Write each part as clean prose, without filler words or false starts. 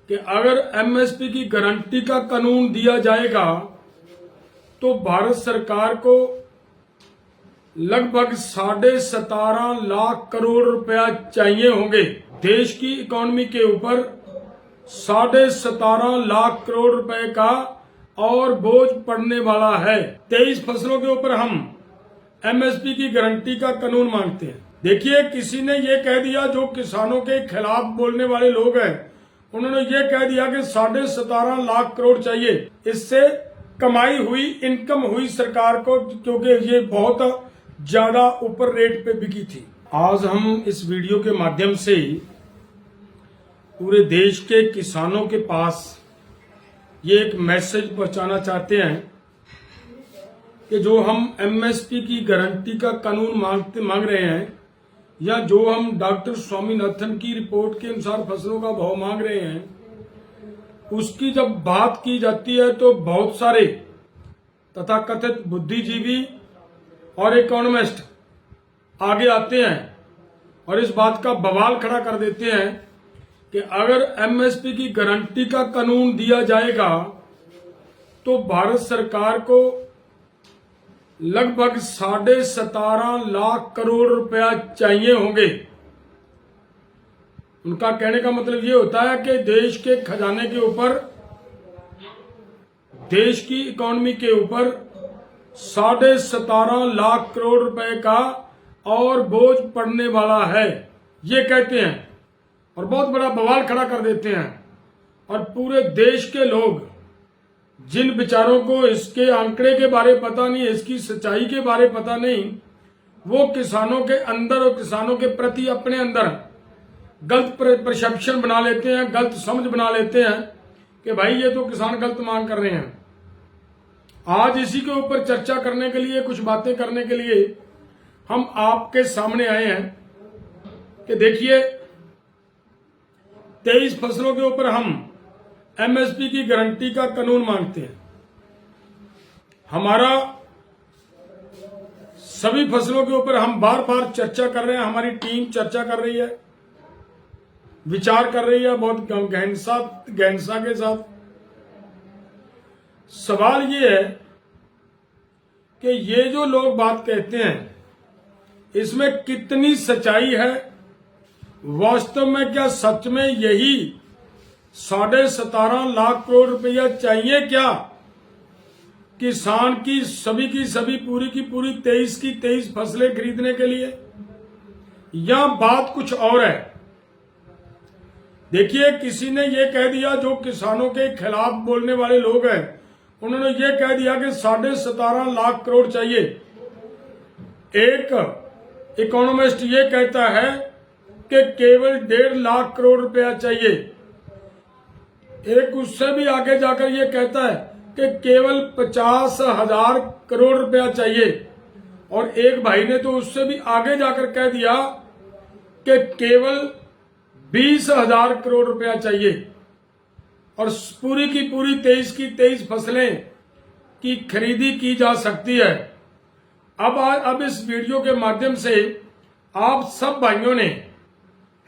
कि अगर एमएसपी की गारंटी का कानून दिया जाएगा तो भारत सरकार को लगभग 17.5 करोड़ रुपया चाहिए होंगे। देश की इकोनॉमी के ऊपर 17.5 करोड़ रुपए का और बोझ पड़ने वाला है। 23 फसलों के ऊपर हम एमएसपी की गारंटी का कानून मांगते हैं। देखिए, किसी ने ये कह दिया, जो किसानों के खिलाफ बोलने वाले लोग हैं, उन्होंने ये कह दिया कि 17.5 करोड़ चाहिए। इससे कमाई हुई, इनकम हुई सरकार को, क्योंकि ये बहुत ज्यादा ऊपर रेट पे बिकी थी। आज हम इस वीडियो के माध्यम से पूरे देश के किसानों के पास ये एक मैसेज पहुंचाना चाहते हैं कि जो हम एमएसपी की गारंटी का कानून मांग रहे हैं, या जो हम डॉक्टर स्वामीनाथन की रिपोर्ट के अनुसार फसलों का भाव मांग रहे हैं, उसकी जब बात की जाती है तो बहुत सारे तथाकथित बुद्धिजीवी और इकोनॉमिस्ट आगे आते हैं और इस बात का बवाल खड़ा कर देते हैं कि अगर एमएसपी की गारंटी का कानून दिया जाएगा तो भारत सरकार को लगभग 17.5 करोड़ रुपया चाहिए होंगे। उनका कहने का मतलब ये होता है कि देश के खजाने के ऊपर, देश की इकोनॉमी के ऊपर 17.5 करोड़ रुपए का और बोझ पड़ने वाला है, ये कहते हैं और बहुत बड़ा बवाल खड़ा कर देते हैं। और पूरे देश के लोग, जिन बेचारों को इसके आंकड़े के बारे पता नहीं, इसकी सच्चाई के बारे पता नहीं, वो किसानों के अंदर और किसानों के प्रति अपने अंदर गलत परसेप्शन बना लेते हैं, गलत समझ बना लेते हैं कि भाई ये तो किसान गलत मांग कर रहे हैं। आज इसी के ऊपर चर्चा करने के लिए, कुछ बातें करने के लिए हम आपके सामने आए हैं कि देखिए, 23 फसलों के ऊपर हम एमएसपी की गारंटी का कानून मांगते हैं। हमारा सभी फसलों के ऊपर हम बार बार चर्चा कर रहे हैं, हमारी टीम चर्चा कर रही है, विचार कर रही है बहुत गहनता के साथ। सवाल ये है कि ये जो लोग बात कहते हैं, इसमें कितनी सच्चाई है। वास्तव में क्या सच में यही 17.5 करोड़ रुपया चाहिए क्या किसान की सभी पूरी की पूरी 23 की 23 फसलें खरीदने के लिए, या बात कुछ और है। देखिए, किसी ने ये कह दिया, जो किसानों के खिलाफ बोलने वाले लोग हैं, उन्होंने ये कह दिया कि 17.5 करोड़ चाहिए। एक इकोनॉमिस्ट ये कहता है कि केवल 1.5 करोड़ रुपया चाहिए। एक उससे भी आगे जाकर ये कहता है कि केवल 50,000 करोड़ रुपया चाहिए। और एक भाई ने तो उससे भी आगे जाकर कह दिया कि केवल 20,000 करोड़ रुपया चाहिए और पूरी की पूरी 23 की 23 फसलें की खरीदी की जा सकती है। अब इस वीडियो के माध्यम से आप सब भाइयों ने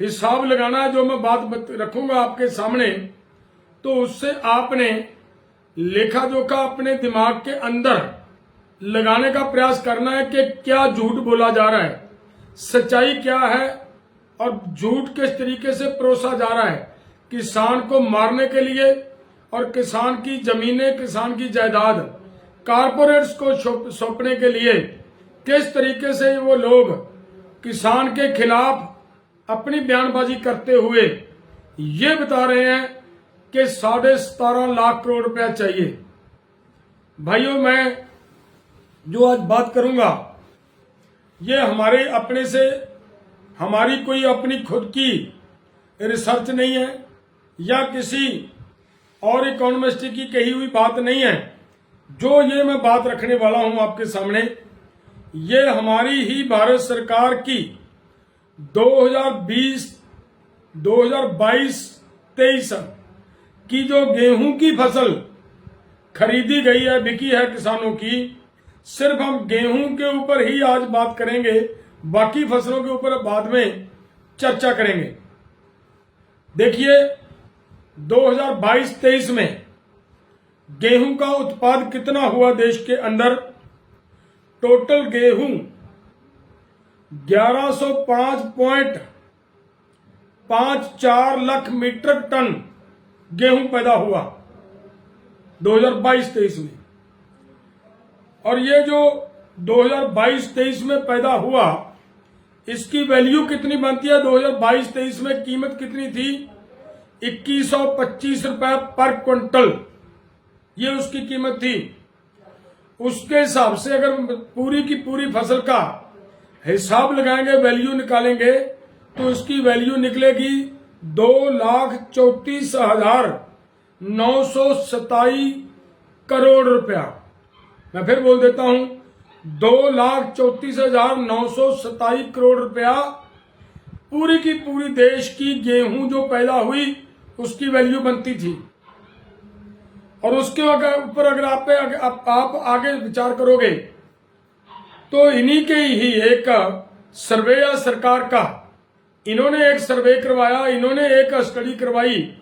हिसाब लगाना है। जो मैं बात रखूंगा आपके सामने, तो उससे आपने लेखा जोखा अपने दिमाग के अंदर लगाने का प्रयास करना है कि क्या झूठ बोला जा रहा है, सच्चाई क्या है और झूठ किस तरीके से परोसा जा रहा है। किसान को मारने के लिए और किसान की जमीनें, किसान की जायदाद कारपोरेट्स को सौंपने के लिए किस तरीके से वो लोग किसान के खिलाफ अपनी बयानबाजी करते हुए ये बता रहे हैं कि 17.5 करोड़ रुपया चाहिए। भाइयों, मैं जो आज बात करूंगा ये हमारे अपने से, हमारी कोई अपनी खुद की रिसर्च नहीं है या किसी और इकोनॉमिस्ट की कही हुई बात नहीं है। जो ये मैं बात रखने वाला हूं आपके सामने, ये हमारी ही भारत सरकार की 2022-23 की जो गेहूं की फसल खरीदी गई है, बिकी है किसानों की, सिर्फ हम गेहूं के ऊपर ही आज बात करेंगे, बाकी फसलों के ऊपर बाद में चर्चा करेंगे। देखिए, 2022-23 में गेहूं का उत्पाद कितना हुआ देश के अंदर? टोटल गेहूं 1105.54 लाख मीट्रिक टन गेहूं पैदा हुआ 2022-23 में। और ये जो 2022-23 में पैदा हुआ, इसकी वैल्यू कितनी बनती है? 2022-23 में कीमत कितनी थी? 2125 रुपए पर क्विंटल, ये उसकी कीमत थी। उसके हिसाब से अगर पूरी की पूरी फसल का हिसाब लगाएंगे, वैल्यू निकालेंगे, तो इसकी वैल्यू निकलेगी 2,34,927 करोड़ रुपया। मैं फिर बोल देता हूं, 2,34,927 करोड़ रुपया पूरी की पूरी देश की गेहूं जो पैदा हुई उसकी वैल्यू बनती थी। और उसके ऊपर अगर आप आगे विचार करोगे तो इन्हीं के ही एक सर्वे या सरकार का, इन्होंने एक सर्वे करवाया, इन्होंने एक स्टडी करवाई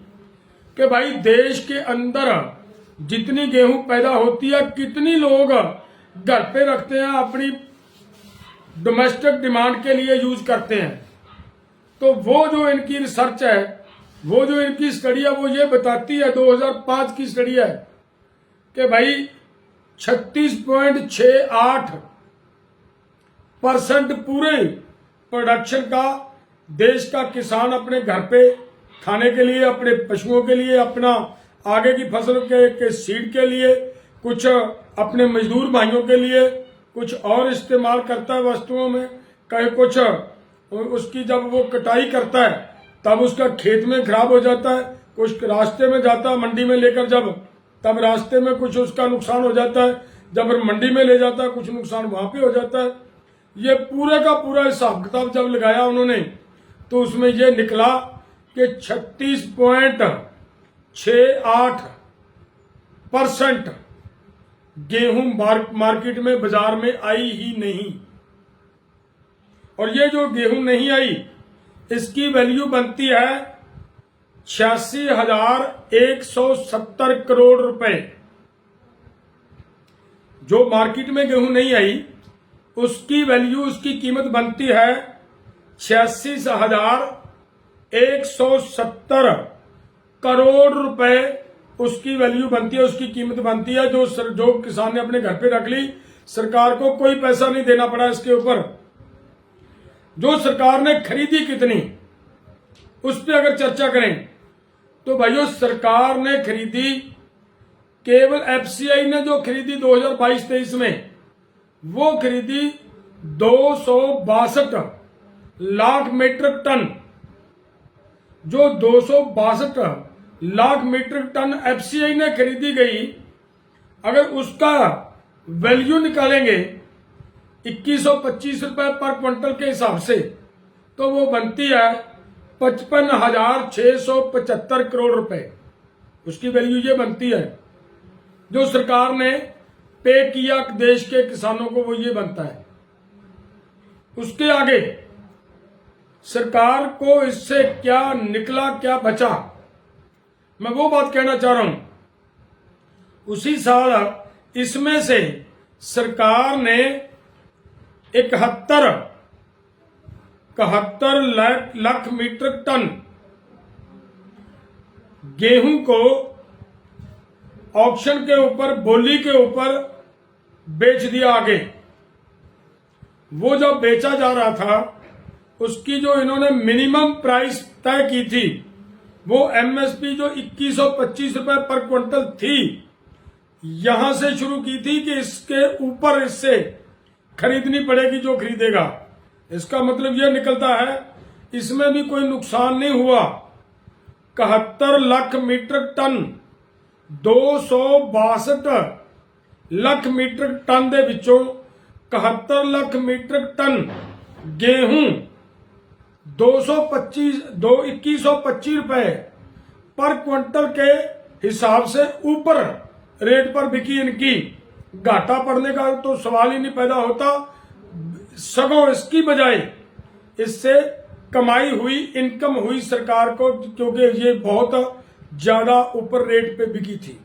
कि भाई देश के अंदर जितनी गेहूं पैदा होती है, कितनी लोग घर पे रखते हैं, अपनी डोमेस्टिक डिमांड के लिए यूज करते हैं। तो वो जो इनकी रिसर्च है, वो जो इनकी स्टडी है, वो ये बताती है, 2005 की स्टडी है, कि भाई 36.68% पूरे प्रोडक्शन का देश का किसान अपने घर पे खाने के लिए, अपने पशुओं के लिए, अपना आगे की फसल के सीड के लिए, कुछ अपने मजदूर भाइयों के लिए, कुछ और इस्तेमाल करता है वस्तुओं में, कहीं कुछ उसकी जब वो कटाई करता है तब उसका खेत में खराब हो जाता है, कुछ रास्ते में जाता है मंडी में लेकर, जब तब रास्ते में कुछ उसका नुकसान हो जाता है, जब मंडी में ले जाता है कुछ नुकसान वहां पे हो जाता है। ये पूरे का पूरा हिसाब किताब जब लगाया उन्होंने, तो उसमें ये निकला कि 36.68% गेहूं मार्केट में, बाजार में आई ही नहीं। और ये जो गेहूं नहीं आई, इसकी वैल्यू बनती है 86,170 करोड़ रुपए। जो मार्केट में गेहूं नहीं आई, उसकी वैल्यू, उसकी कीमत बनती है 86,170 करोड़ रुपए। उसकी वैल्यू बनती है, उसकी कीमत बनती है, जो किसान ने अपने घर पे रख ली, सरकार को कोई पैसा नहीं देना पड़ा इसके ऊपर। जो सरकार ने खरीदी कितनी, उस पर अगर चर्चा करें तो भाइयों, सरकार ने खरीदी, केवल एफसीआई ने जो खरीदी 2022-23 में, वो खरीदी 262 लाख मीट्रिक टन। जो 262 लाख मीट्रिक टन एफसीआई ने खरीदी गई, अगर उसका वैल्यू निकालेंगे 2125 रुपए पर क्विंटल के हिसाब से, तो वो बनती है 55,675 करोड़ रुपए। उसकी वैल्यू ये बनती है, जो सरकार ने पे किया देश के किसानों को, वो ये बनता है। उसके आगे सरकार को इससे क्या निकला, क्या बचा, मैं वो बात कहना चाह रहा हूं। उसी साल इसमें से सरकार ने 71 लाख मीट्रिक टन गेहूं को ऑक्शन के ऊपर, बोली के ऊपर बेच दिया आगे। वो जब बेचा जा रहा था, उसकी जो इन्होंने मिनिमम प्राइस तय की थी, वो एमएसपी जो 2125 रुपए पर क्विंटल थी, यहां से शुरू की थी कि इसके ऊपर इससे खरीदनी पड़ेगी जो खरीदेगा। इसका मतलब यह निकलता है इसमें भी कोई नुकसान नहीं हुआ। 71 lakh metric ton, 262 lakh metric ton दे विचों 71 लाख मीट्रिक टन गेहूं 2125 रुपए पर क्विंटल के हिसाब से ऊपर रेट पर बिकी। इनकी घाटा पड़ने का तो सवाल ही नहीं पैदा होता, सगों इसकी बजाय इससे कमाई हुई, इनकम हुई सरकार को, क्योंकि ये बहुत ज्यादा ऊपर रेट पे बिकी थी।